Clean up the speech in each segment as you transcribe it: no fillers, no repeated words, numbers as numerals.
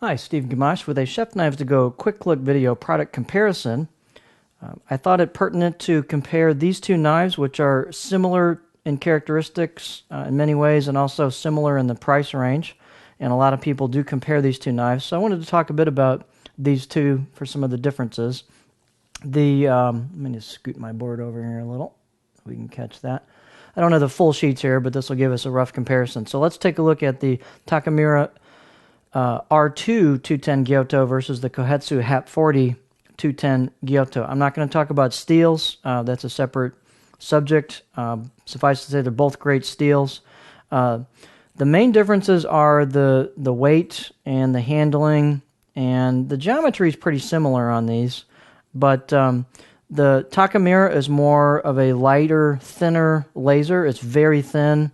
Hi, Steve Gamache with a Chef Knives to Go quick look video product comparison. I thought it pertinent to compare these two knives, which are similar in characteristics in many ways and also similar in the price range. And a lot of people do compare these two knives. So I wanted to talk a bit about these two for some of the differences. Let me just scoot my board over here a little so we can catch that. I don't have the full sheets here, but this will give us a rough comparison. So let's take a look at the Takamura R2 210 Gyuto versus the Kohetsu HAP40 210 Gyuto. I'm not going to talk about steels. That's a separate subject. Suffice to say, they're both great steels. The main differences are the weight and the handling, and the geometry is pretty similar on these. But the Takamura is more of a lighter, thinner laser. It's very thin.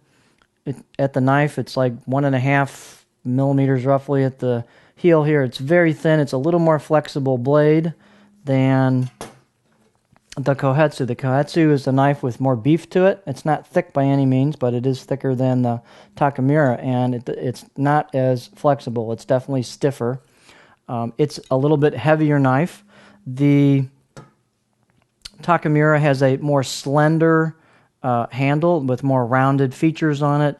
At the knife, it's like 1.5 millimeters roughly at the heel here. It's very thin. It's a little more flexible blade than the Kohetsu. The Kohetsu is a knife with more beef to it. It's not thick by any means, but it is thicker than the Takamura, and it's not as flexible. It's definitely stiffer. It's a little bit heavier knife. The Takamura has a more slender handle with more rounded features on it.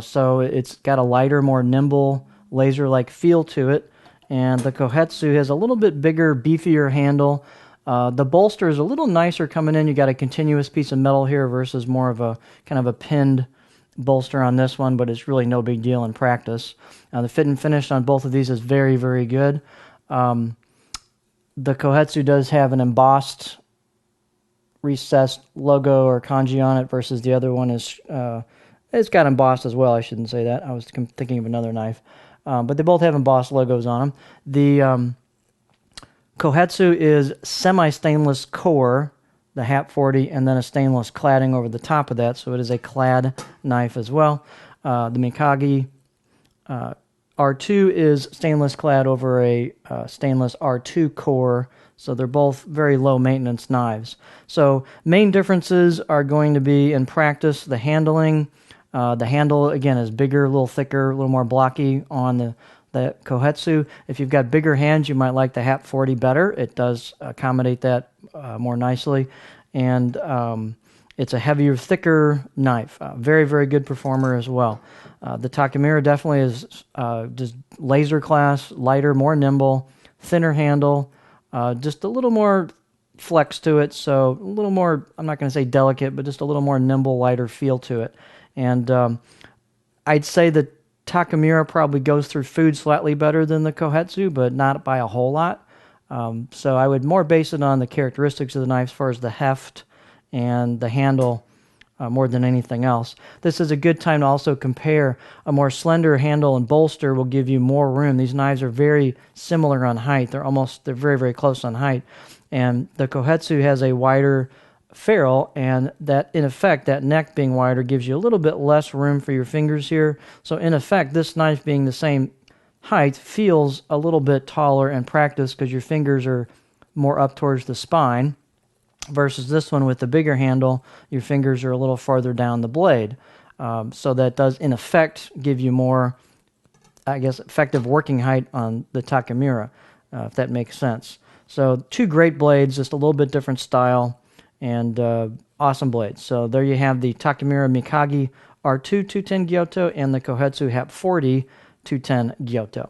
So it's got a lighter, more nimble, laser-like feel to it. And the Kohetsu has a little bit bigger, beefier handle. The bolster is a little nicer coming in. You got a continuous piece of metal here versus more of a kind of a pinned bolster on this one, but it's really no big deal in practice. The fit and finish on both of these is very, very good. The Kohetsu does have an embossed, recessed logo or kanji on it versus the other one is... it's got embossed as well. I shouldn't say that. I was thinking of another knife. But they both have embossed logos on them. The Kohetsu is semi-stainless core, the HAP40, and then a stainless cladding over the top of that, so it is a clad knife as well. The Mikage R2 is stainless clad over a stainless R2 core, so they're both very low maintenance knives. So main differences are going to be in practice the handling. The handle, again, is bigger, a little thicker, a little more blocky on the Kohetsu. If you've got bigger hands, you might like the HAP40 better. It does accommodate that more nicely. And it's a heavier, thicker knife. Very, very good performer as well. The Takamura definitely is just laser class, lighter, more nimble, thinner handle, just a little more flex to it. So a little more, I'm not going to say delicate, but just a little more nimble, lighter feel to it. And I'd say the Takamura probably goes through food slightly better than the Kohetsu, but not by a whole lot. So I would more base it on the characteristics of the knife as far as the heft and the handle more than anything else. This is a good time to also compare. A more slender handle and bolster will give you more room. These knives are very similar on height. They're very, very close on height. And the Kohetsu has a wider ferrule, and that, in effect, that neck being wider gives you a little bit less room for your fingers here. So in effect, this knife being the same height feels a little bit taller in practice because your fingers are more up towards the spine, versus this one with the bigger handle, your fingers are a little farther down the blade. So that does, in effect, give you more, I guess, effective working height on the Takamura, if that makes sense. So two great blades, just a little bit different style, and awesome blades. So there you have the Takamura Mikage R2 210 Gyuto and the Kohetsu HAP40 210 Gyuto.